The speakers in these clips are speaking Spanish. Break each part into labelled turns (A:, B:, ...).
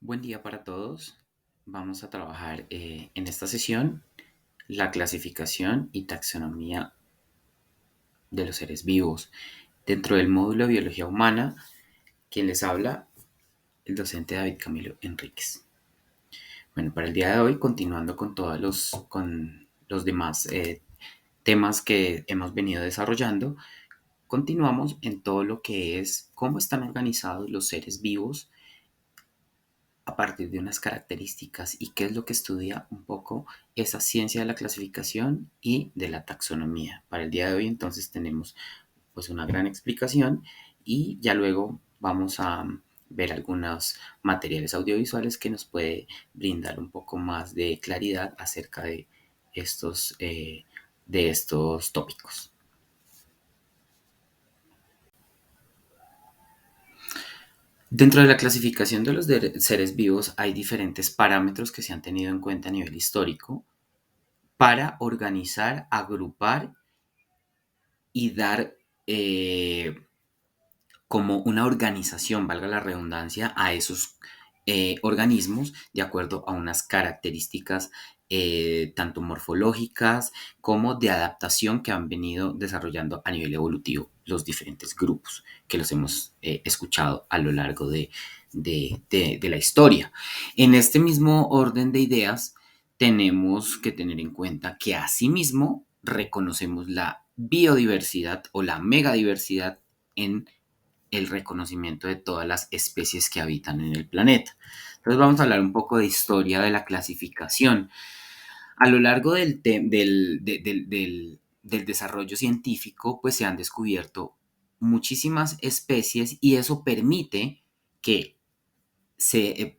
A: Buen día para todos. Vamos a trabajar en esta sesión la clasificación y taxonomía de los seres vivos dentro del módulo de biología humana. Quien les habla, el docente David Camilo Enríquez. Bueno, para el día de hoy, continuando con los demás temas que hemos venido desarrollando, continuamos en todo lo que es cómo están organizados los seres vivos a partir de unas características y qué es lo que estudia un poco esa ciencia de la clasificación y de la taxonomía. Para el día de hoy entonces tenemos pues una gran explicación y ya luego vamos a ver algunos materiales audiovisuales que nos puede brindar un poco más de claridad acerca de estos tópicos. Dentro de la clasificación de los seres vivos hay diferentes parámetros que se han tenido en cuenta a nivel histórico para organizar, agrupar y dar como una organización, valga la redundancia, a esos organismos de acuerdo a unas características tanto morfológicas como de adaptación que han venido desarrollando a nivel evolutivo los diferentes grupos que los hemos escuchado a lo largo de la historia. En este mismo orden de ideas, tenemos que tener en cuenta que asimismo reconocemos la biodiversidad o la megadiversidad en el reconocimiento de todas las especies que habitan en el planeta. Entonces vamos a hablar un poco de historia de la clasificación. A lo largo del desarrollo científico, pues se han descubierto muchísimas especies y eso permite que se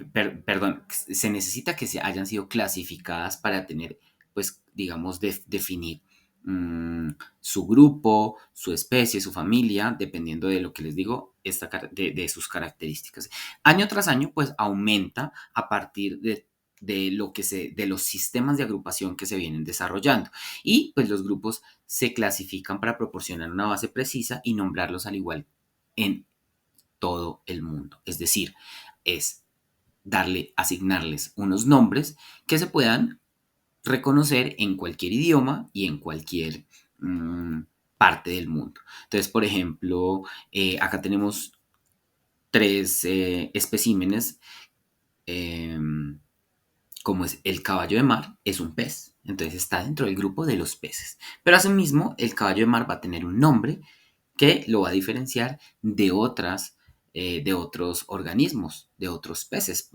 A: necesita que se hayan sido clasificadas para tener, pues, digamos, definir mm, su grupo, su especie, su familia, dependiendo de lo que les digo, de sus características. Año tras año, pues, aumenta a partir de los sistemas de agrupación que se vienen desarrollando. Y pues los grupos se clasifican para proporcionar una base precisa y nombrarlos al igual en todo el mundo. Es decir, es asignarles unos nombres que se puedan reconocer en cualquier idioma y en cualquier mm, parte del mundo. Entonces, por ejemplo, acá tenemos tres especímenes, eh, como es el caballo de mar, es un pez. Entonces está dentro del grupo de los peces. Pero asimismo, el caballo de mar va a tener un nombre que lo va a diferenciar de otros organismos, de otros peces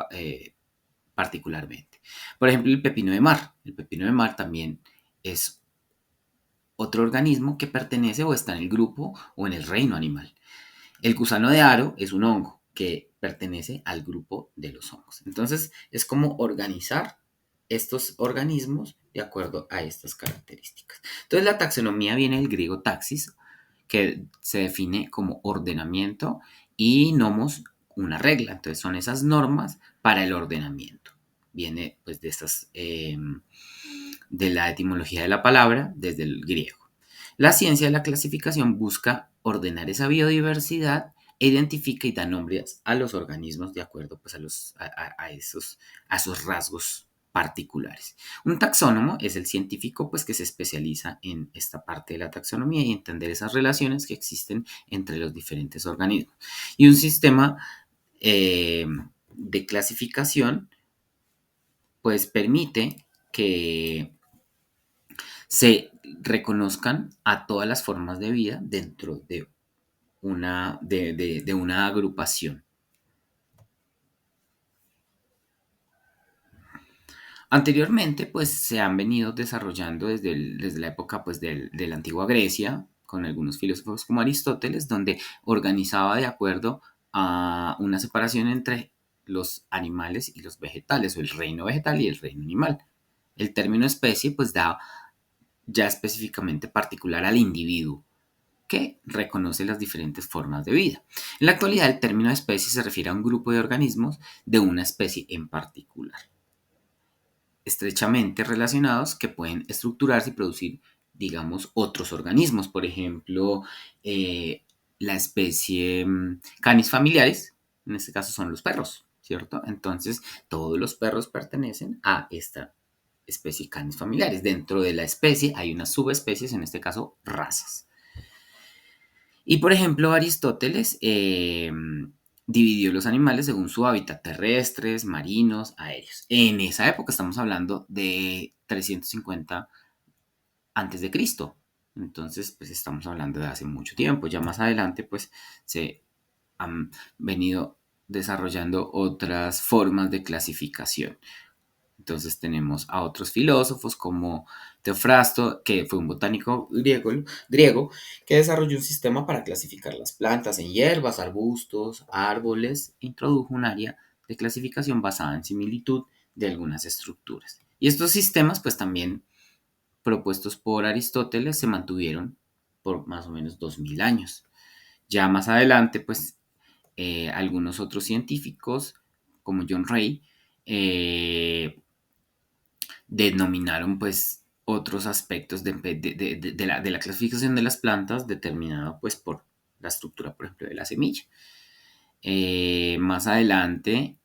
A: particularmente. Por ejemplo, el pepino de mar. El pepino de mar también es otro organismo que pertenece o está en el grupo o en el reino animal. El gusano de aro es un hongo que pertenece al grupo de los hongos. Entonces, es como organizar estos organismos de acuerdo a estas características. Entonces, la taxonomía viene del griego taxis, que se define como ordenamiento, y nomos, una regla. Entonces, son esas normas para el ordenamiento. Viene pues de la etimología de la palabra, desde el griego. La ciencia de la clasificación busca ordenar esa biodiversidad e identifica y da nombres a los organismos de acuerdo pues, a esos rasgos particulares. Un taxónomo es el científico pues, que se especializa en esta parte de la taxonomía y entender esas relaciones que existen entre los diferentes organismos. Y un sistema de clasificación pues permite que se reconozcan a todas las formas de vida dentro de una agrupación. Anteriormente, pues se han venido desarrollando desde la época pues, de la antigua Grecia, con algunos filósofos como Aristóteles, donde organizaba de acuerdo a una separación entre los animales y los vegetales, o el reino vegetal y el reino animal. El término especie pues da ya específicamente particular al individuo, que reconoce las diferentes formas de vida. En la actualidad, el término especie se refiere a un grupo de organismos de una especie en particular, estrechamente relacionados que pueden estructurarse y producir, digamos, otros organismos. Por ejemplo, la especie Canis familiaris, en este caso son los perros. ¿cierto? Entonces, todos los perros pertenecen a esta especie Canis familiaris. Dentro de la especie hay unas subespecies, en este caso razas. Y por ejemplo, Aristóteles dividió los animales según su hábitat, terrestres, marinos, aéreos. En esa época estamos hablando de 350 antes de Cristo. Entonces, pues estamos hablando de hace mucho tiempo. Ya más adelante, pues se han venido desarrollando otras formas de clasificación. Entonces tenemos a otros filósofos como Teofrasto, que fue un botánico griego, que desarrolló un sistema para clasificar las plantas en hierbas, arbustos, árboles, e introdujo un área de clasificación basada en similitud de algunas estructuras. Y estos sistemas, pues también propuestos por Aristóteles, se mantuvieron por más o menos 2000 años. Ya más adelante, pues algunos otros científicos, como John Ray, denominaron pues otros aspectos de la clasificación de las plantas determinado pues por la estructura, por ejemplo, de la semilla. Más adelante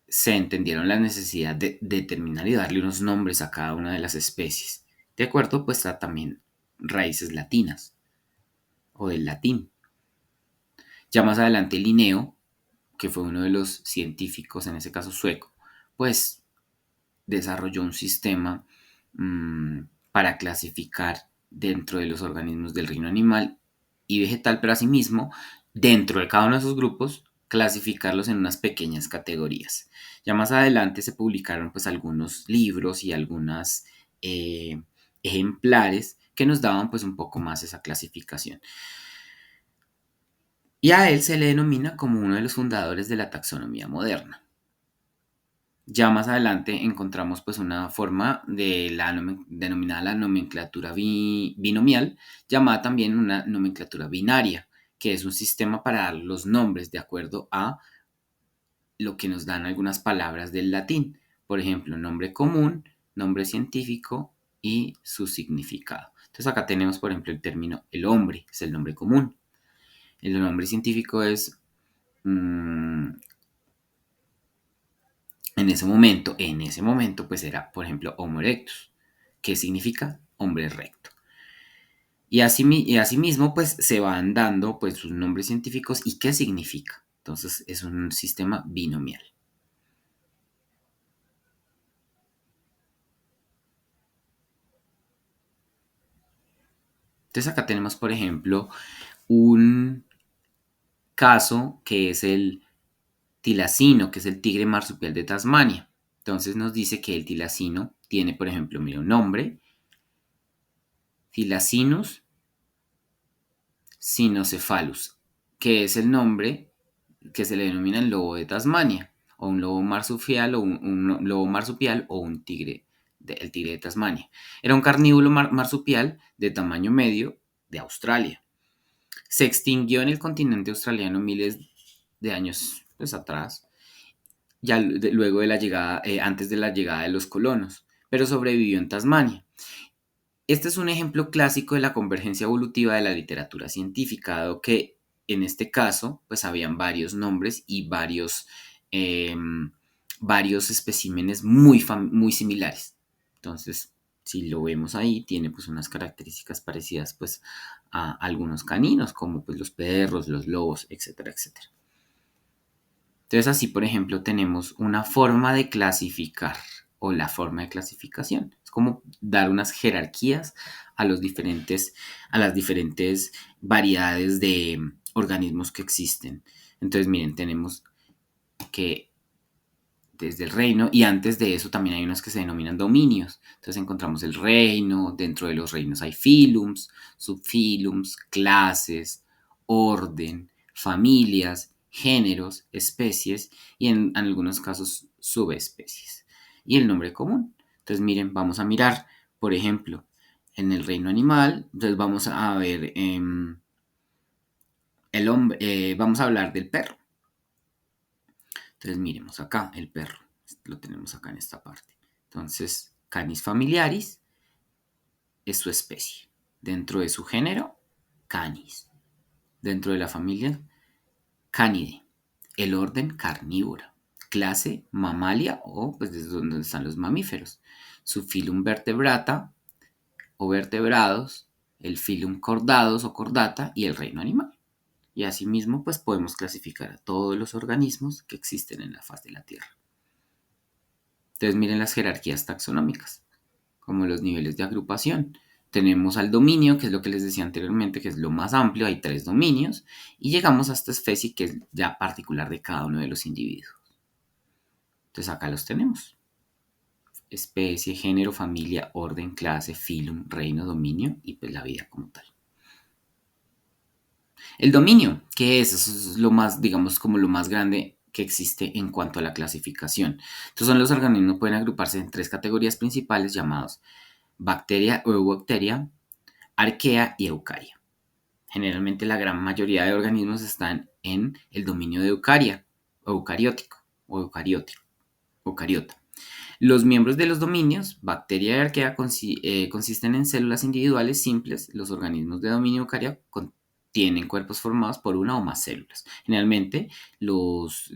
A: se entendieron la necesidad de determinar y darle unos nombres a cada una de las especies. De acuerdo, pues a también raíces latinas o del latín. Ya más adelante Linneo, que fue uno de los científicos, en ese caso sueco, pues desarrolló un sistema para clasificar dentro de los organismos del reino animal y vegetal, pero asimismo, dentro de cada uno de esos grupos, clasificarlos en unas pequeñas categorías. Ya más adelante se publicaron pues algunos libros y algunas ejemplares que nos daban pues un poco más esa clasificación. Y a él se le denomina como uno de los fundadores de la taxonomía moderna. Ya más adelante encontramos pues una forma de denominada la nomenclatura binomial, llamada también una nomenclatura binaria, que es un sistema para dar los nombres de acuerdo a lo que nos dan algunas palabras del latín. Por ejemplo, nombre común, nombre científico y su significado. Entonces acá tenemos, por ejemplo, el término el hombre, es el nombre común. El nombre científico es en ese momento, pues era, por ejemplo, Homo erectus, que significa hombre recto. Y asimismo, pues se van dando pues sus nombres científicos y qué significa. Entonces es un sistema binomial. Entonces acá tenemos, por ejemplo, un caso que es el tilacino, que es el tigre marsupial de Tasmania. Entonces nos dice que el tilacino tiene, por ejemplo, mira, un nombre, Tilacinus cynocephalus, que es el nombre que se le denomina el lobo de Tasmania, o un lobo marsupial, o un lobo marsupial, o un tigre, el tigre de Tasmania. Era un carnívoro marsupial de tamaño medio de Australia. Se extinguió en el continente australiano miles de años pues, atrás, ya luego de la llegada, antes de la llegada de los colonos, pero sobrevivió en Tasmania. Este es un ejemplo clásico de la convergencia evolutiva de la literatura científica, dado que en este caso, pues habían varios nombres y eh, varios especímenes muy similares. Entonces, si lo vemos ahí, tiene pues unas características parecidas pues a algunos caninos, como pues los perros, los lobos, etcétera, etcétera. Entonces, así, por ejemplo, tenemos una forma de clasificar o la forma de clasificación. Es como dar unas jerarquías a a las diferentes variedades de organismos que existen. Entonces, miren, tenemos que desde el reino y antes de eso también hay unos que se denominan dominios. Entonces encontramos el reino, dentro de los reinos hay filums, subfilums, clases, orden, familias, géneros, especies y en algunos casos subespecies. Y el nombre común. Entonces miren, vamos a mirar, por ejemplo, en el reino animal, entonces vamos a ver el hombre, vamos a hablar del perro. Entonces miremos acá, el perro, lo tenemos acá en esta parte. Entonces, Canis familiaris es su especie. Dentro de su género, Canis. Dentro de la familia, Canidae. el orden carnívora, clase Mamalia o pues desde donde están los mamíferos, subfilum Vertebrata o vertebrados, el filum Chordados o Chordata y el reino animal. Y asimismo pues podemos clasificar a todos los organismos que existen en la faz de la Tierra. Entonces miren las jerarquías taxonómicas, como los niveles de agrupación. Tenemos al dominio, que es lo que les decía anteriormente, que es lo más amplio, hay 3 dominios, y llegamos a esta especie que es ya particular de cada uno de los individuos. Entonces acá los tenemos. Especie, género, familia, orden, clase, filum, reino, dominio y pues la vida como tal. El dominio, ¿qué es? Eso es lo más, digamos, como lo más grande que existe en cuanto a la clasificación. Entonces los organismos pueden agruparse en 3 categorías principales llamados bacteria o eubacteria, arquea y eucaria. Generalmente la gran mayoría de organismos están en el dominio de eucaria, o eucariótico, o eucariota. Los miembros de los dominios, bacteria y arquea, consisten en células individuales simples. Los organismos de dominio eucaria contienen cuerpos formados por una o más células. Generalmente los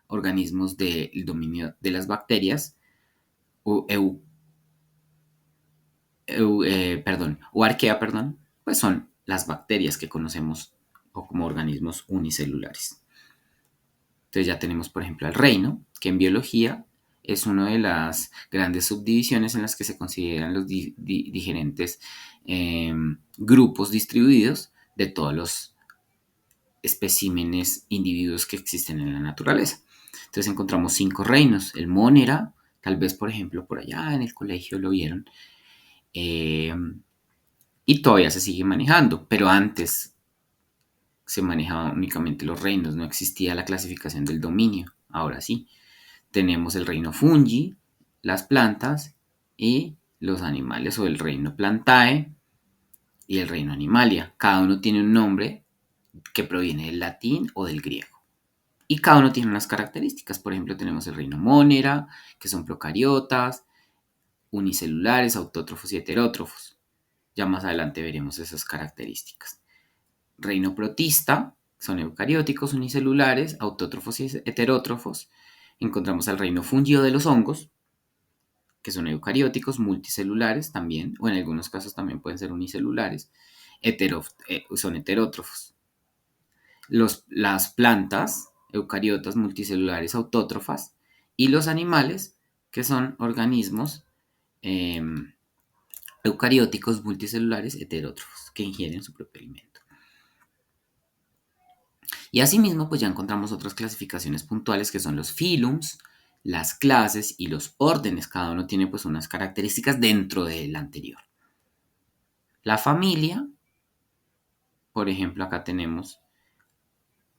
A: organismos del dominio de las bacterias o arquea, pues son las bacterias que conocemos o como organismos unicelulares. Entonces ya tenemos, por ejemplo, al reino, que en biología es una de las grandes subdivisiones en las que se consideran los diferentes grupos distribuidos de todos los especímenes, individuos que existen en la naturaleza. Entonces encontramos 5 reinos. El Monera, tal vez, por ejemplo, por allá en el colegio lo vieron. Y todavía se sigue manejando, pero antes se manejaban únicamente los reinos, no existía la clasificación del dominio. Ahora sí, tenemos el reino Fungi, las plantas y los animales, o el reino Plantae y el reino Animalia. Cada uno tiene un nombre que proviene del latín o del griego. Y cada uno tiene unas características. Por ejemplo, tenemos el reino Monera, que son procariotas, unicelulares, autótrofos y heterótrofos. Ya más adelante veremos esas características. Reino protista, son eucarióticos, unicelulares, autótrofos y heterótrofos. Encontramos al reino fungio de los hongos, que son eucarióticos, multicelulares también, o en algunos casos también pueden ser unicelulares, son heterótrofos. Las plantas, eucariotas, multicelulares, autótrofas, y los animales, que son organismos eucarióticos, multicelulares, heterótrofos, que ingieren su propio alimento. Y asimismo, pues ya encontramos otras clasificaciones puntuales que son los filums, las clases y los órdenes. Cada uno tiene pues unas características dentro del anterior. La familia, por ejemplo, acá tenemos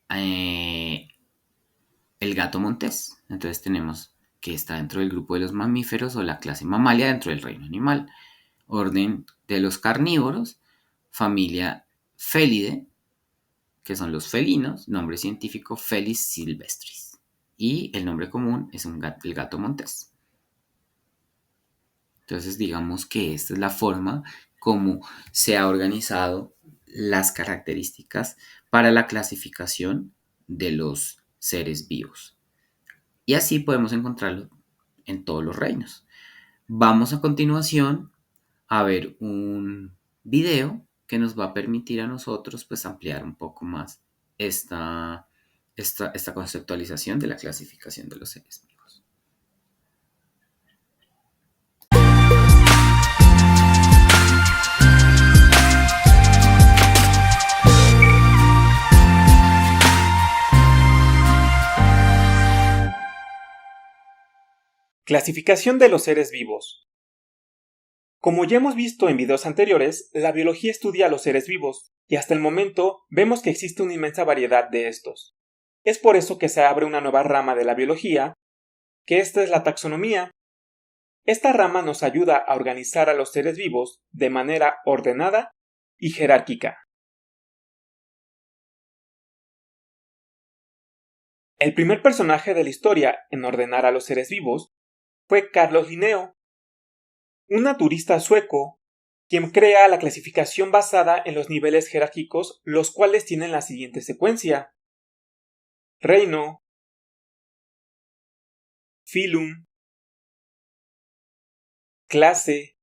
A: el gato montés. Entonces tenemos que está dentro del grupo de los mamíferos o la clase mamalia dentro del reino animal. Orden de los carnívoros, familia Felidae, que son los felinos, nombre científico Felis silvestris. Y el nombre común es el gato montés. Entonces digamos que esta es la forma como se ha organizado las características para la clasificación de los seres vivos. Y así podemos encontrarlo en todos los reinos. Vamos a continuación a ver un video que nos va a permitir a nosotros pues ampliar un poco más esta conceptualización de la clasificación de los seres vivos.
B: Clasificación de los seres vivos. Como ya hemos visto en videos anteriores, la biología estudia a los seres vivos, y hasta el momento vemos que existe una inmensa variedad de estos. Es por eso que se abre una nueva rama de la biología, que esta es la taxonomía. Esta rama nos ayuda a organizar a los seres vivos de manera ordenada y jerárquica. El primer personaje de la historia en ordenar a los seres vivos fue Carlos Linneo, un naturista sueco, quien crea la clasificación basada en los niveles jerárquicos, los cuales tienen la siguiente secuencia. reino, filum, clase,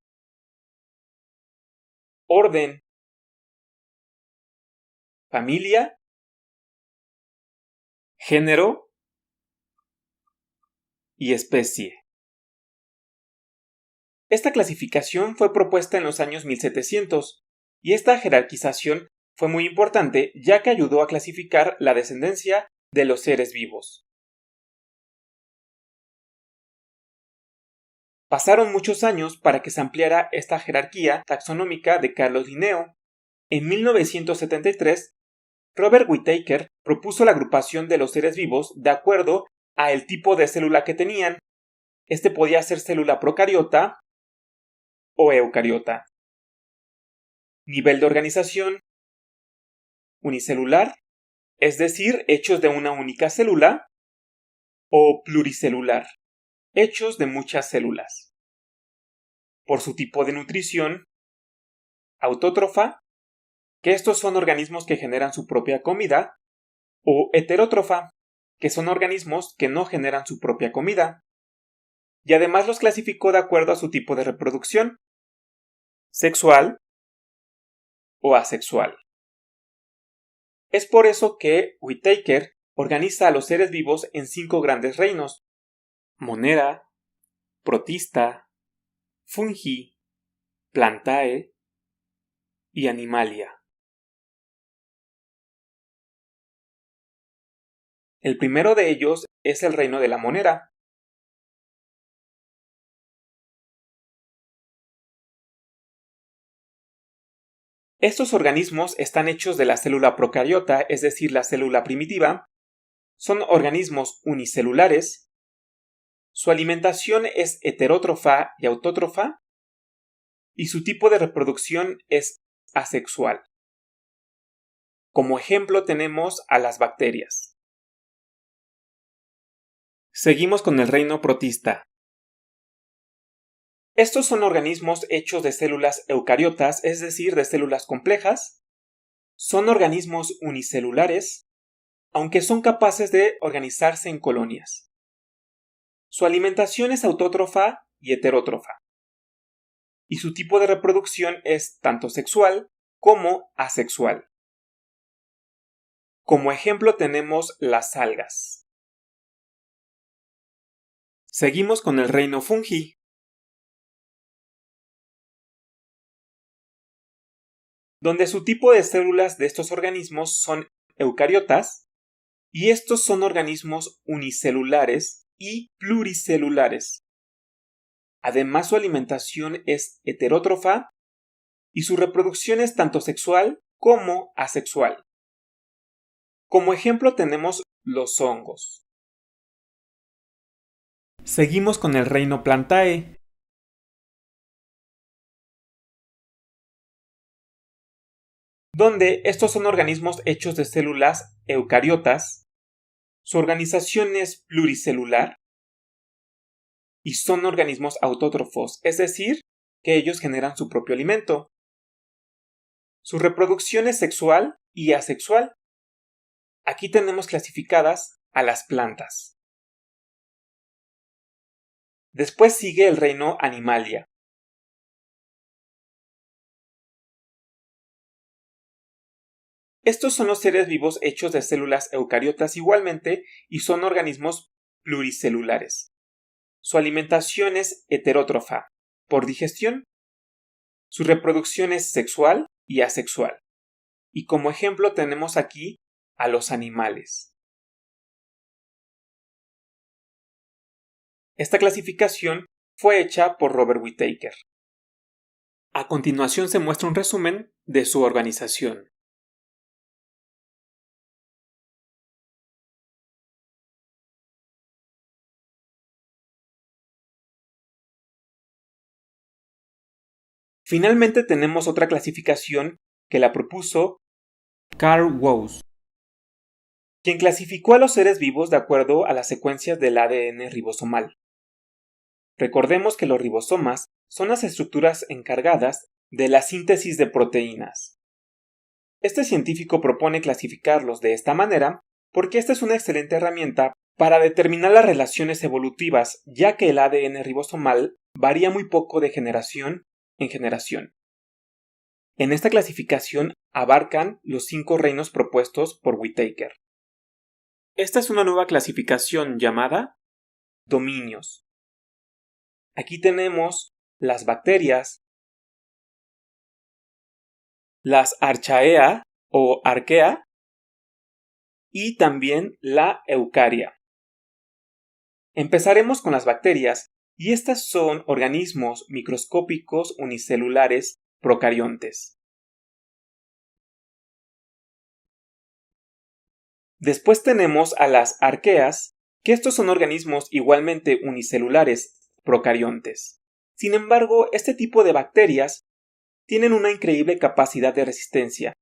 B: orden, familia, género y especie. Esta clasificación fue propuesta en los años 1700 y esta jerarquización fue muy importante ya que ayudó a clasificar la descendencia de los seres vivos. Pasaron muchos años para que se ampliara esta jerarquía taxonómica de Carlos Linneo. En 1973, Robert Whittaker propuso la agrupación de los seres vivos de acuerdo a el tipo de célula que tenían. Este podía ser célula procariota o eucariota. Nivel de organización: unicelular, es decir, hechos de una única célula, o pluricelular, hechos de muchas células. Por su tipo de nutrición: autótrofa, que estos son organismos que generan su propia comida, o heterótrofa, que son organismos que no generan su propia comida. Y además los clasificó de acuerdo a su tipo de reproducción: sexual o asexual. Es por eso que Whittaker organiza a los seres vivos en 5 grandes reinos: Monera, Protista, Fungi, Plantae y Animalia. El primero de ellos es el reino de la Monera. Estos organismos están hechos de la célula procariota, es decir, la célula primitiva. Son organismos unicelulares. Su alimentación es heterótrofa y autótrofa. Y su tipo de reproducción es asexual. Como ejemplo tenemos a las bacterias. Seguimos con el reino protista. Estos son organismos hechos de células eucariotas, es decir, de células complejas. Son organismos unicelulares, aunque son capaces de organizarse en colonias. Su alimentación es autótrofa y heterótrofa. Y su tipo de reproducción es tanto sexual como asexual. Como ejemplo tenemos las algas. Seguimos con el reino fungi. Donde su tipo de células de estos organismos son eucariotas, y estos son organismos unicelulares y pluricelulares. Además, su alimentación es heterótrofa y su reproducción es tanto sexual como asexual. Como ejemplo tenemos los hongos. Seguimos con el reino Plantae. Donde estos son organismos hechos de células eucariotas. Su organización es pluricelular y son organismos autótrofos, es decir, que ellos generan su propio alimento. Su reproducción es sexual y asexual. Aquí tenemos clasificadas a las plantas. Después sigue el reino Animalia. Estos son los seres vivos hechos de células eucariotas igualmente y son organismos pluricelulares. Su alimentación es heterótrofa, por digestión. Su reproducción es sexual y asexual. Y como ejemplo tenemos aquí a los animales. Esta clasificación fue hecha por Robert Whittaker. A continuación se muestra un resumen de su organización. Finalmente tenemos otra clasificación que la propuso Carl Woese, quien clasificó a los seres vivos de acuerdo a las secuencias del ADN ribosomal. Recordemos que los ribosomas son las estructuras encargadas de la síntesis de proteínas. Este científico propone clasificarlos de esta manera porque esta es una excelente herramienta para determinar las relaciones evolutivas, ya que el ADN ribosomal varía muy poco de generación en generación. En esta clasificación abarcan los 5 reinos propuestos por Whittaker. Esta es una nueva clasificación llamada dominios. Aquí tenemos las bacterias, las Archaea o Arquea y también la Eucaria. Empezaremos con las bacterias, y estas son organismos microscópicos unicelulares procariontes. Después tenemos a las arqueas, que estos son organismos igualmente unicelulares procariontes. Sin embargo, este tipo de bacterias tienen una increíble capacidad de resistencia.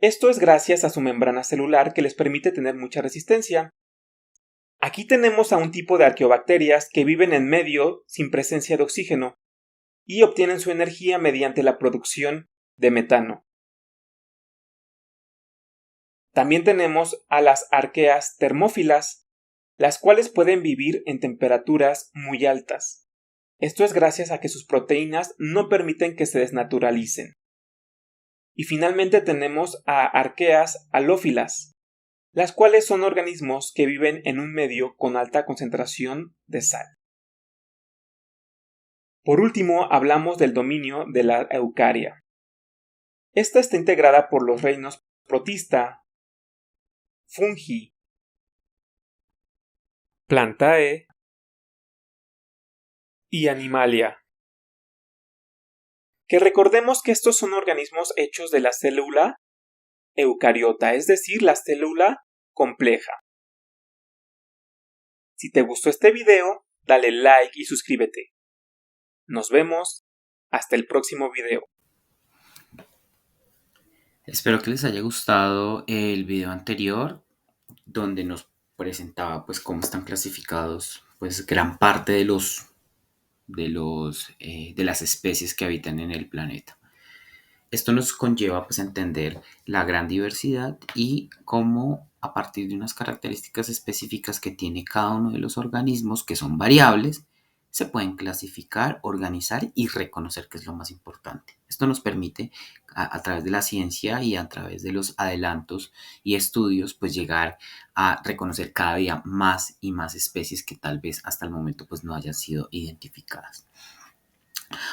B: Esto es gracias a su membrana celular que les permite tener mucha resistencia. Aquí tenemos a un tipo de arqueobacterias que viven en medio sin presencia de oxígeno y obtienen su energía mediante la producción de metano. También tenemos a las arqueas termófilas, las cuales pueden vivir en temperaturas muy altas. Esto es gracias a que sus proteínas no permiten que se desnaturalicen. Y finalmente tenemos a arqueas halófilas, las cuales son organismos que viven en un medio con alta concentración de sal. Por último, hablamos del dominio de la Eucaria. Esta está integrada por los reinos Protista, Fungi, Plantae y Animalia. Que recordemos que estos son organismos hechos de la célula eucariota, es decir, la célula compleja. Si te gustó este video, dale like y suscríbete. Nos vemos hasta el próximo video.
A: Espero que les haya gustado el video anterior, donde nos presentaba pues cómo están clasificados pues gran parte de las especies que habitan en el planeta. Esto nos conlleva pues a entender la gran diversidad y cómo a partir de unas características específicas que tiene cada uno de los organismos, que son variables, se pueden clasificar, organizar y reconocer, que es lo más importante. Esto nos permite a través de la ciencia y a través de los adelantos y estudios pues llegar a reconocer cada día más y más especies que tal vez hasta el momento pues no hayan sido identificadas.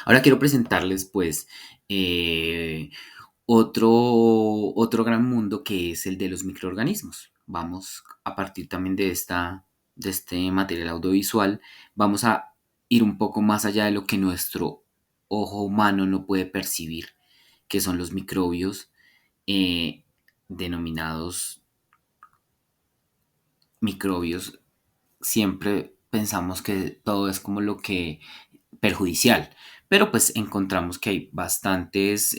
A: Ahora quiero presentarles pues otro gran mundo, que es el de los microorganismos. Vamos a partir también de este material audiovisual, vamos a ir un poco más allá de lo que nuestro ojo humano no puede percibir, que son los microbios denominados microbios. Siempre pensamos que todo es como lo que perjudicial, pero pues encontramos que hay bastantes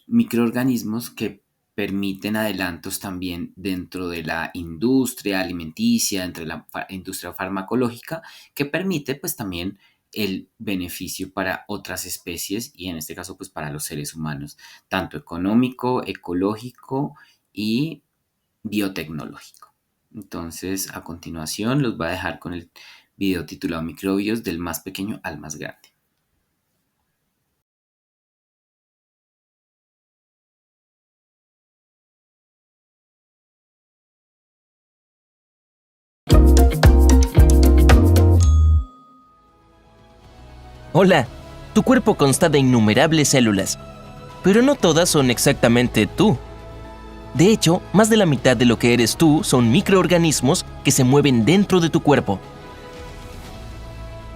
A: microorganismos que permiten adelantos también dentro de la industria alimenticia, dentro de la industria farmacológica, que permite pues también el beneficio para otras especies y en este caso pues para los seres humanos, tanto económico, ecológico y biotecnológico. Entonces, a continuación los voy a dejar con el video titulado Microbios del más pequeño al más grande.
C: Hola, tu cuerpo consta de innumerables células, pero no todas son exactamente tú. De hecho, más de la mitad de lo que eres tú son microorganismos que se mueven dentro de tu cuerpo.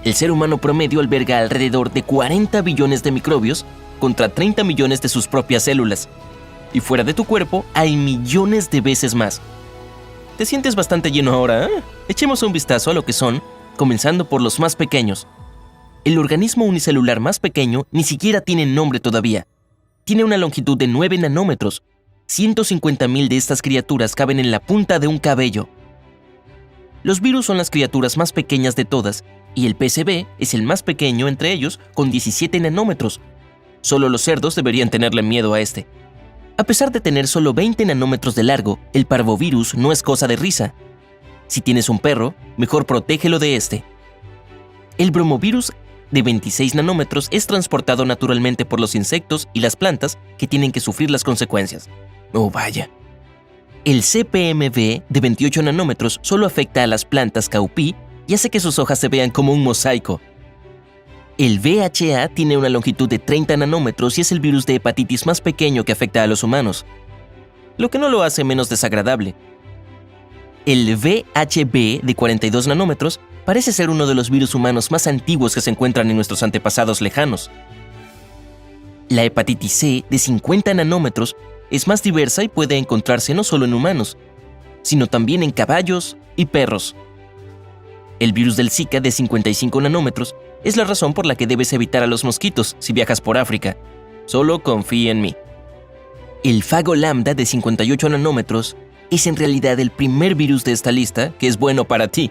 C: El ser humano promedio alberga alrededor de 40 billones de microbios contra 30 millones de sus propias células. Y fuera de tu cuerpo hay millones de veces más. ¿Te sientes bastante lleno ahora? Echemos un vistazo a lo que son, comenzando por los más pequeños. El organismo unicelular más pequeño ni siquiera tiene nombre todavía. Tiene una longitud de 9 nanómetros. 150.000 de estas criaturas caben en la punta de un cabello. Los virus son las criaturas más pequeñas de todas, y el PCB es el más pequeño entre ellos, con 17 nanómetros. Solo los cerdos deberían tenerle miedo a este. A pesar de tener solo 20 nanómetros de largo, el parvovirus no es cosa de risa. Si tienes un perro, mejor protégelo de este. El bromovirus de 26 nanómetros es transportado naturalmente por los insectos y las plantas que tienen que sufrir las consecuencias. Oh, vaya. El CPMV de 28 nanómetros solo afecta a las plantas caupi y hace que sus hojas se vean como un mosaico. El VHA tiene una longitud de 30 nanómetros y es el virus de hepatitis más pequeño que afecta a los humanos, lo que no lo hace menos desagradable. El VHB de 42 nanómetros parece ser uno de los virus humanos más antiguos que se encuentran en nuestros antepasados lejanos. La hepatitis C de 50 nanómetros es más diversa y puede encontrarse no solo en humanos, sino también en caballos y perros. El virus del Zika de 55 nanómetros es la razón por la que debes evitar a los mosquitos si viajas por África. Solo confía en mí. El fago lambda de 58 nanómetros es en realidad el primer virus de esta lista que es bueno para ti.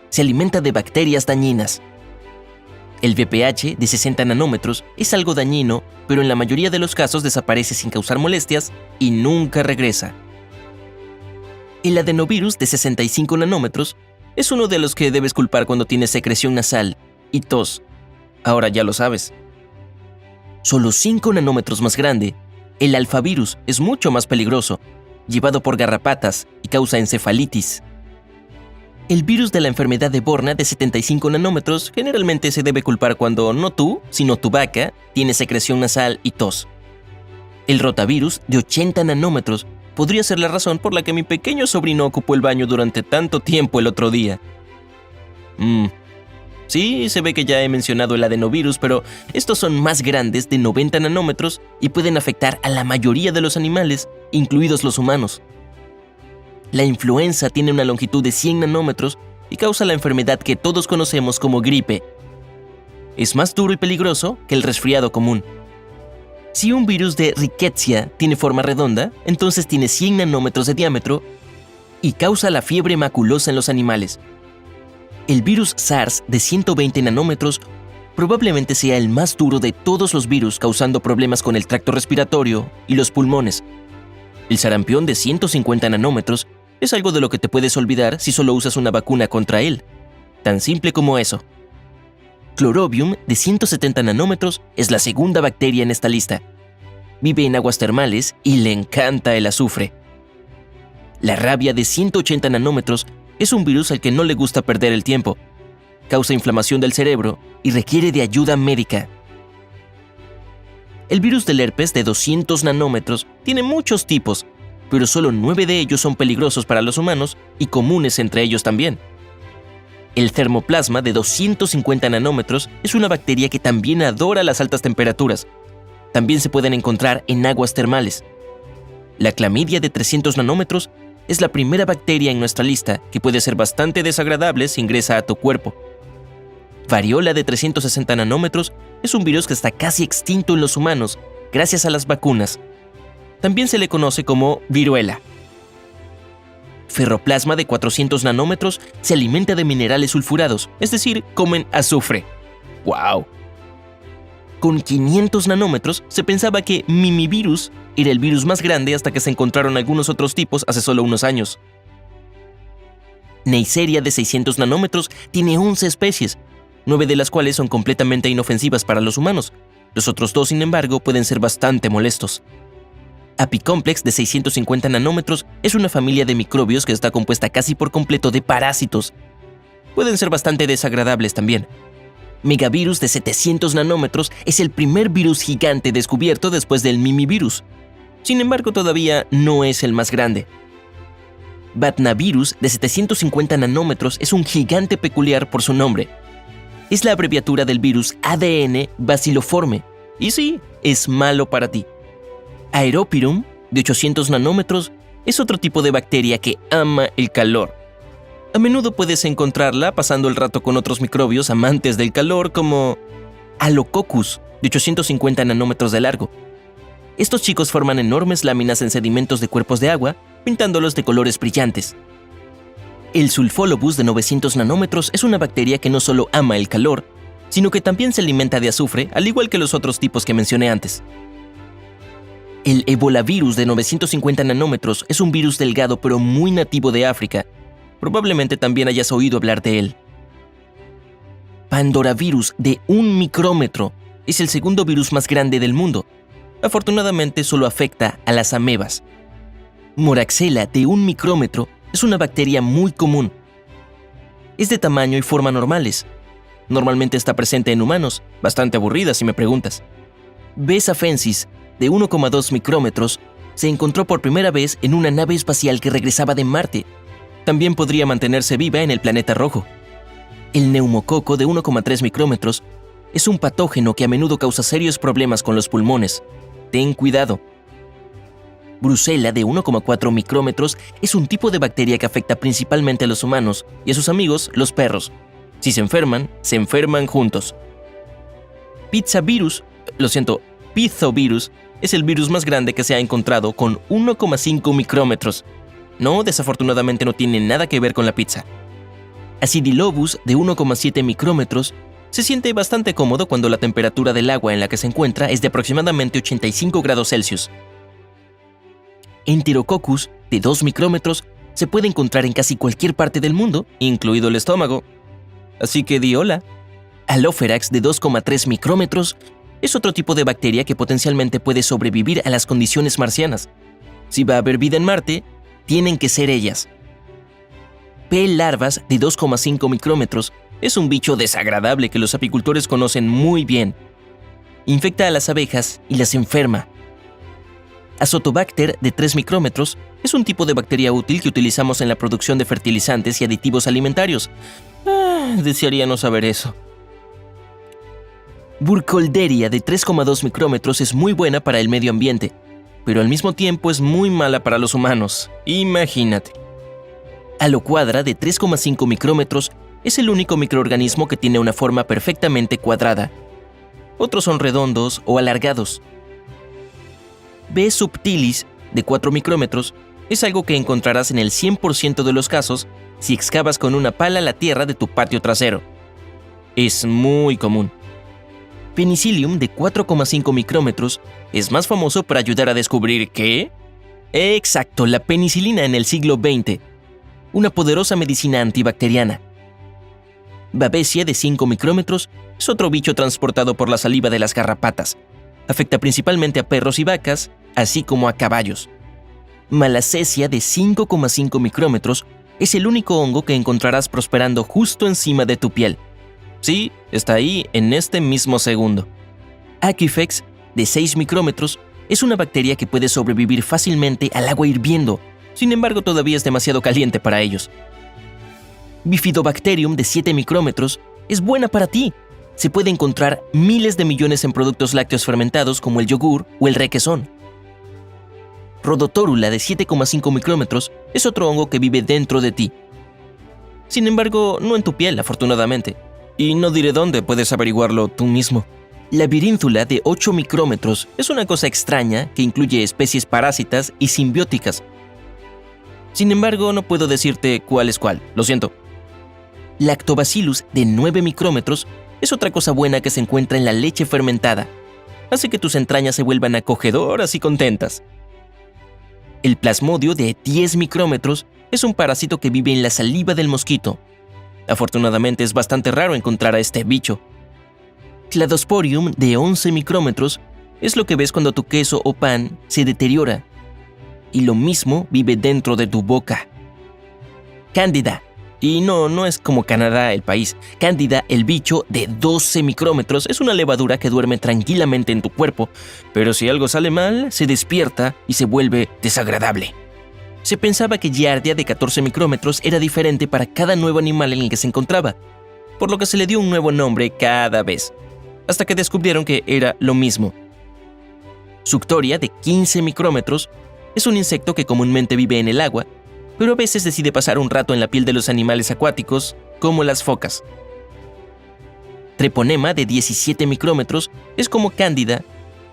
C: Se alimenta de bacterias dañinas. El VPH de 60 nanómetros es algo dañino, pero en la mayoría de los casos desaparece sin causar molestias y nunca regresa. El adenovirus de 65 nanómetros es uno de los que debes culpar cuando tienes secreción nasal y tos. Ahora ya lo sabes. Solo 5 nanómetros más grande, el alfavirus es mucho más peligroso, llevado por garrapatas y causa encefalitis. El virus de la enfermedad de Borna de 75 nanómetros generalmente se debe culpar cuando no tú, sino tu vaca, tiene secreción nasal y tos. El rotavirus de 80 nanómetros podría ser la razón por la que mi pequeño sobrino ocupó el baño durante tanto tiempo el otro día. Sí, se ve que ya he mencionado el adenovirus, pero estos son más grandes de 90 nanómetros y pueden afectar a la mayoría de los animales, incluidos los humanos. La influenza tiene una longitud de 100 nanómetros y causa la enfermedad que todos conocemos como gripe. Es más duro y peligroso que el resfriado común. Si un virus de Rickettsia tiene forma redonda, entonces tiene 100 nanómetros de diámetro y causa la fiebre maculosa en los animales. El virus SARS de 120 nanómetros probablemente sea el más duro de todos los virus, causando problemas con el tracto respiratorio y los pulmones. El sarampión de 150 nanómetros es algo de lo que te puedes olvidar si solo usas una vacuna contra él. Tan simple como eso. Chlorobium de 170 nanómetros es la segunda bacteria en esta lista. Vive en aguas termales y le encanta el azufre. La rabia de 180 nanómetros es un virus al que no le gusta perder el tiempo. Causa inflamación del cerebro y requiere de ayuda médica. El virus del herpes de 200 nanómetros tiene muchos tipos, pero solo 9 de ellos son peligrosos para los humanos y comunes entre ellos también. El termoplasma de 250 nanómetros es una bacteria que también adora las altas temperaturas. También se pueden encontrar en aguas termales. La clamidia de 300 nanómetros es la primera bacteria en nuestra lista que puede ser bastante desagradable si ingresa a tu cuerpo. Variola de 360 nanómetros es un virus que está casi extinto en los humanos gracias a las vacunas. También se le conoce como viruela. Ferroplasma de 400 nanómetros se alimenta de minerales sulfurados, es decir, comen azufre. ¡Wow! Con 500 nanómetros se pensaba que mimivirus era el virus más grande hasta que se encontraron algunos otros tipos hace solo unos años. Neisseria de 600 nanómetros tiene 11 especies, 9 de las cuales son completamente inofensivas para los humanos. Los otros 2, sin embargo, pueden ser bastante molestos. Apicomplex de 650 nanómetros es una familia de microbios que está compuesta casi por completo de parásitos. Pueden ser bastante desagradables también. Megavirus de 700 nanómetros es el primer virus gigante descubierto después del mimivirus. Sin embargo, todavía no es el más grande. Batnavirus de 750 nanómetros es un gigante peculiar por su nombre. Es la abreviatura del virus ADN bacilloforme. Y sí, es malo para ti. Aeropirum, de 800 nanómetros, es otro tipo de bacteria que ama el calor. A menudo puedes encontrarla pasando el rato con otros microbios amantes del calor como Alococcus, de 850 nanómetros de largo. Estos chicos forman enormes láminas en sedimentos de cuerpos de agua, pintándolos de colores brillantes. El Sulfolobus de 900 nanómetros es una bacteria que no solo ama el calor, sino que también se alimenta de azufre, al igual que los otros tipos que mencioné antes. El ebolavirus de 950 nanómetros es un virus delgado pero muy nativo de África. Probablemente también hayas oído hablar de él. Pandoravirus de 1 micrómetro es el segundo virus más grande del mundo. Afortunadamente solo afecta a las amebas. Moraxella de 1 micrómetro es una bacteria muy común. Es de tamaño y forma normales. Normalmente está presente en humanos, bastante aburrida si me preguntas. Besa fensis de 1,2 micrómetros se encontró por primera vez en una nave espacial que regresaba de Marte. También podría mantenerse viva en el planeta rojo. El neumococo de 1,3 micrómetros es un patógeno que a menudo causa serios problemas con los pulmones. Ten cuidado. Brucella de 1,4 micrómetros es un tipo de bacteria que afecta principalmente a los humanos y a sus amigos, los perros. Si se enferman juntos. Pizovirus es el virus más grande que se ha encontrado con 1,5 micrómetros. No, desafortunadamente no tiene nada que ver con la pizza. Acidilobus de 1,7 micrómetros se siente bastante cómodo cuando la temperatura del agua en la que se encuentra es de aproximadamente 85 grados Celsius. Enterococcus de 2 micrómetros se puede encontrar en casi cualquier parte del mundo, incluido el estómago. Así que di hola. Halopherax de 2,3 micrómetros es otro tipo de bacteria que potencialmente puede sobrevivir a las condiciones marcianas. Si va a haber vida en Marte, tienen que ser ellas. P. larvas de 2,5 micrómetros es un bicho desagradable que los apicultores conocen muy bien. Infecta a las abejas y las enferma. Azotobacter de 3 micrómetros es un tipo de bacteria útil que utilizamos en la producción de fertilizantes y aditivos alimentarios. Desearía no saber eso. Burkholderia de 3,2 micrómetros es muy buena para el medio ambiente, pero al mismo tiempo es muy mala para los humanos. Imagínate. Alocuadra de 3,5 micrómetros es el único microorganismo que tiene una forma perfectamente cuadrada. Otros son redondos o alargados. B. subtilis de 4 micrómetros es algo que encontrarás en el 100% de los casos si excavas con una pala la tierra de tu patio trasero. Es muy común. Penicillium de 4,5 micrómetros es más famoso por ayudar a descubrir ¿qué? Exacto, la penicilina en el siglo XX. Una poderosa medicina antibacteriana. Babesia de 5 micrómetros es otro bicho transportado por la saliva de las garrapatas. Afecta principalmente a perros y vacas, así como a caballos. Malassezia de 5,5 micrómetros es el único hongo que encontrarás prosperando justo encima de tu piel. Sí, está ahí en este mismo segundo. Acifex de 6 micrómetros es una bacteria que puede sobrevivir fácilmente al agua hirviendo. Sin embargo, todavía es demasiado caliente para ellos. Bifidobacterium de 7 micrómetros es buena para ti. Se puede encontrar miles de millones en productos lácteos fermentados como el yogur o el requesón. Rhodotórula de 7,5 micrómetros es otro hongo que vive dentro de ti. Sin embargo, no en tu piel, afortunadamente. Y no diré dónde, puedes averiguarlo tú mismo. Labirínthula de 8 micrómetros es una cosa extraña que incluye especies parásitas y simbióticas. Sin embargo, no puedo decirte cuál es cuál, lo siento. Lactobacillus de 9 micrómetros es otra cosa buena que se encuentra en la leche fermentada. Hace que tus entrañas se vuelvan acogedoras y contentas. El plasmodio de 10 micrómetros es un parásito que vive en la saliva del mosquito. Afortunadamente es bastante raro encontrar a este bicho. Cladosporium de 11 micrómetros es lo que ves cuando tu queso o pan se deteriora. Y lo mismo vive dentro de tu boca. Cándida. Y no es como Canadá el país. Cándida, el bicho de 12 micrómetros, es una levadura que duerme tranquilamente en tu cuerpo, pero si algo sale mal, se despierta y se vuelve desagradable. Se pensaba que Giardia de 14 micrómetros era diferente para cada nuevo animal en el que se encontraba, por lo que se le dio un nuevo nombre cada vez, hasta que descubrieron que era lo mismo. Suctoria de 15 micrómetros es un insecto que comúnmente vive en el agua, pero a veces decide pasar un rato en la piel de los animales acuáticos, como las focas. Treponema de 17 micrómetros es como Cándida.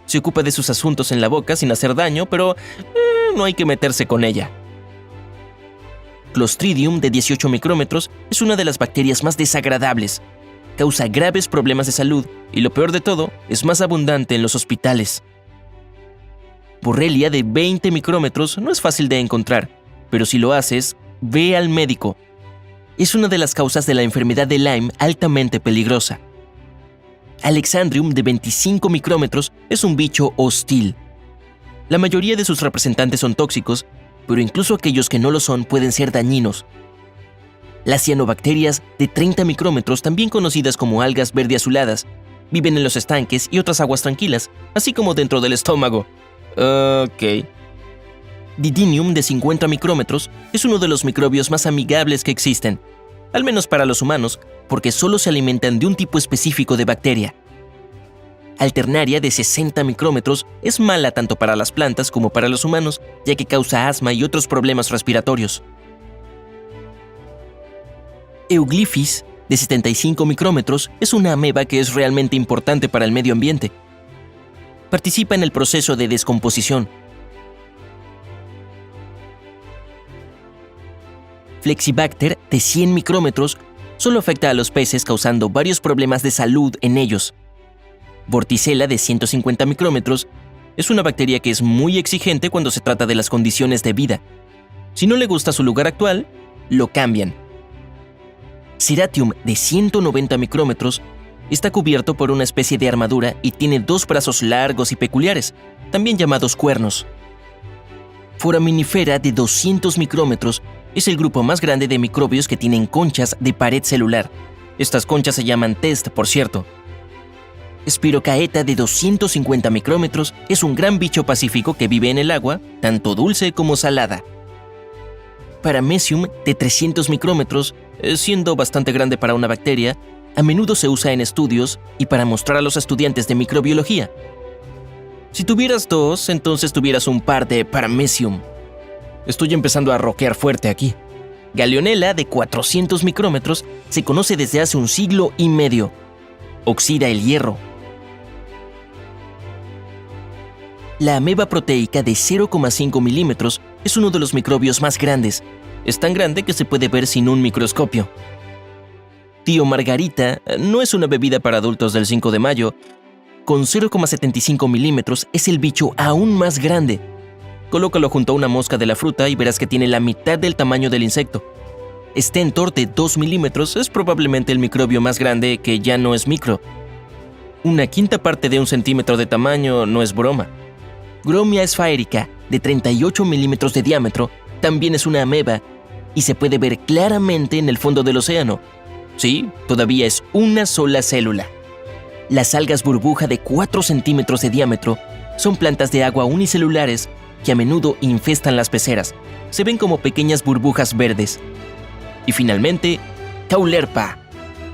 C: Se ocupa de sus asuntos en la boca sin hacer daño, pero no hay que meterse con ella. Clostridium de 18 micrómetros es una de las bacterias más desagradables. Causa graves problemas de salud y lo peor de todo, es más abundante en los hospitales. Borrelia de 20 micrómetros no es fácil de encontrar, pero si lo haces, ve al médico. Es una de las causas de la enfermedad de Lyme altamente peligrosa. Alexandrium de 25 micrómetros es un bicho hostil. La mayoría de sus representantes son tóxicos, pero incluso aquellos que no lo son pueden ser dañinos. Las cianobacterias de 30 micrómetros, también conocidas como algas verde azuladas, viven en los estanques y otras aguas tranquilas, así como dentro del estómago. Ok. Didinium de 50 micrómetros es uno de los microbios más amigables que existen, al menos para los humanos, porque solo se alimentan de un tipo específico de bacteria. Alternaria de 60 micrómetros es mala tanto para las plantas como para los humanos, ya que causa asma y otros problemas respiratorios. Euglyphis de 75 micrómetros es una ameba que es realmente importante para el medio ambiente. Participa en el proceso de descomposición. Flexibacter de 100 micrómetros solo afecta a los peces, causando varios problemas de salud en ellos. Vorticella de 150 micrómetros es una bacteria que es muy exigente cuando se trata de las condiciones de vida. Si no le gusta su lugar actual, lo cambian. Ceratium de 190 micrómetros está cubierto por una especie de armadura y tiene 2 brazos largos y peculiares, también llamados cuernos. Foraminifera de 200 micrómetros es el grupo más grande de microbios que tienen conchas de pared celular. Estas conchas se llaman test, por cierto. Spirochaeta de 250 micrómetros es un gran bicho pacífico que vive en el agua, tanto dulce como salada. Paramecium de 300 micrómetros, siendo bastante grande para una bacteria, a menudo se usa en estudios y para mostrar a los estudiantes de microbiología. Si tuvieras 2, entonces tuvieras un par de Paramecium. Estoy empezando a rockear fuerte aquí. Galeonella de 400 micrómetros se conoce desde hace un siglo y medio. Oxida el hierro. La ameba proteica de 0,5 milímetros es uno de los microbios más grandes. Es tan grande que se puede ver sin un microscopio. Tío Margarita no es una bebida para adultos del 5 de mayo. Con 0,75 milímetros es el bicho aún más grande. Colócalo junto a una mosca de la fruta y verás que tiene la mitad del tamaño del insecto. Stentor de 2 milímetros es probablemente el microbio más grande que ya no es micro. Una quinta parte de 1 centímetro de tamaño no es broma. Gromia spherica, de 38 milímetros de diámetro, también es una ameba y se puede ver claramente en el fondo del océano. Sí, todavía es una sola célula. Las algas burbuja de 4 centímetros de diámetro son plantas de agua unicelulares que a menudo infestan las peceras. Se ven como pequeñas burbujas verdes. Y finalmente, Caulerpa,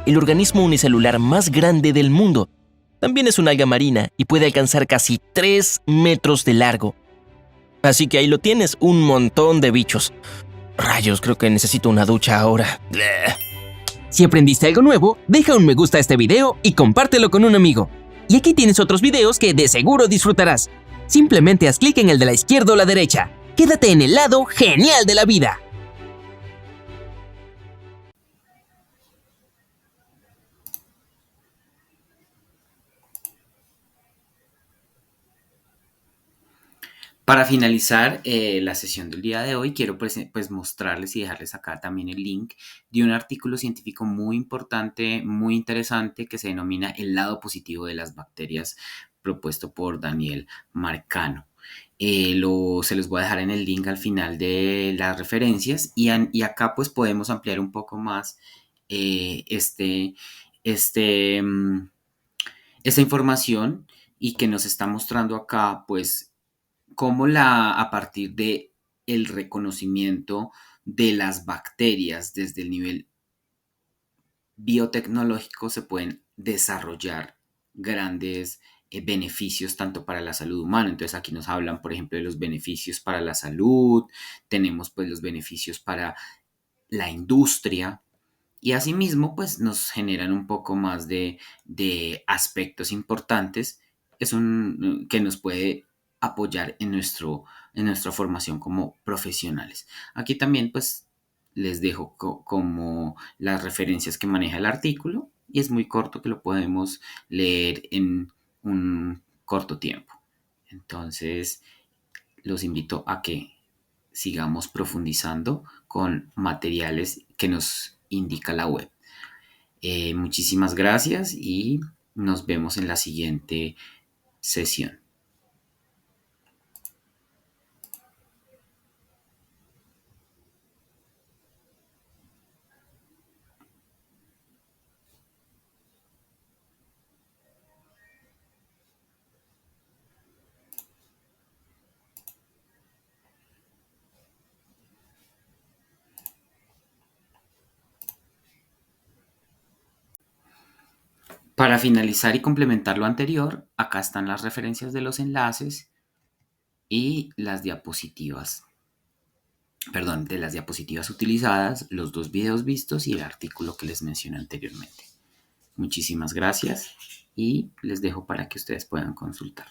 C: el organismo unicelular más grande del mundo. También es una alga marina y puede alcanzar casi 3 metros de largo. Así que ahí lo tienes, un montón de bichos. Rayos, creo que necesito una ducha ahora. Si aprendiste algo nuevo, deja un me gusta a este video y compártelo con un amigo. Y aquí tienes otros videos que de seguro disfrutarás. Simplemente haz clic en el de la izquierda o la derecha. Quédate en el lado genial de la vida.
A: Para finalizar la sesión del día de hoy, quiero pues mostrarles y dejarles acá también el link de un artículo científico muy importante, muy interesante, que se denomina El lado positivo de las bacterias, propuesto por Daniel Marcano. Se los voy a dejar en el link al final de las referencias y acá pues podemos ampliar un poco más este, este, esta información y que nos está mostrando acá pues cómo a partir de el reconocimiento de las bacterias desde el nivel biotecnológico se pueden desarrollar grandes beneficios tanto para la salud humana. Entonces aquí nos hablan, por ejemplo, de los beneficios para la salud, tenemos pues los beneficios para la industria y asimismo pues nos generan un poco más de aspectos importantes que nos puede apoyar en nuestra formación como profesionales. Aquí también pues les dejo como las referencias que maneja el artículo y es muy corto que lo podemos leer en un corto tiempo. Entonces, los invito a que sigamos profundizando con materiales que nos indica la web. Muchísimas gracias y nos vemos en la siguiente sesión. Para finalizar y complementar lo anterior, acá están las referencias de los enlaces y las diapositivas, perdón, de las diapositivas utilizadas, los 2 videos vistos y el artículo que les mencioné anteriormente. Muchísimas gracias y les dejo para que ustedes puedan consultar.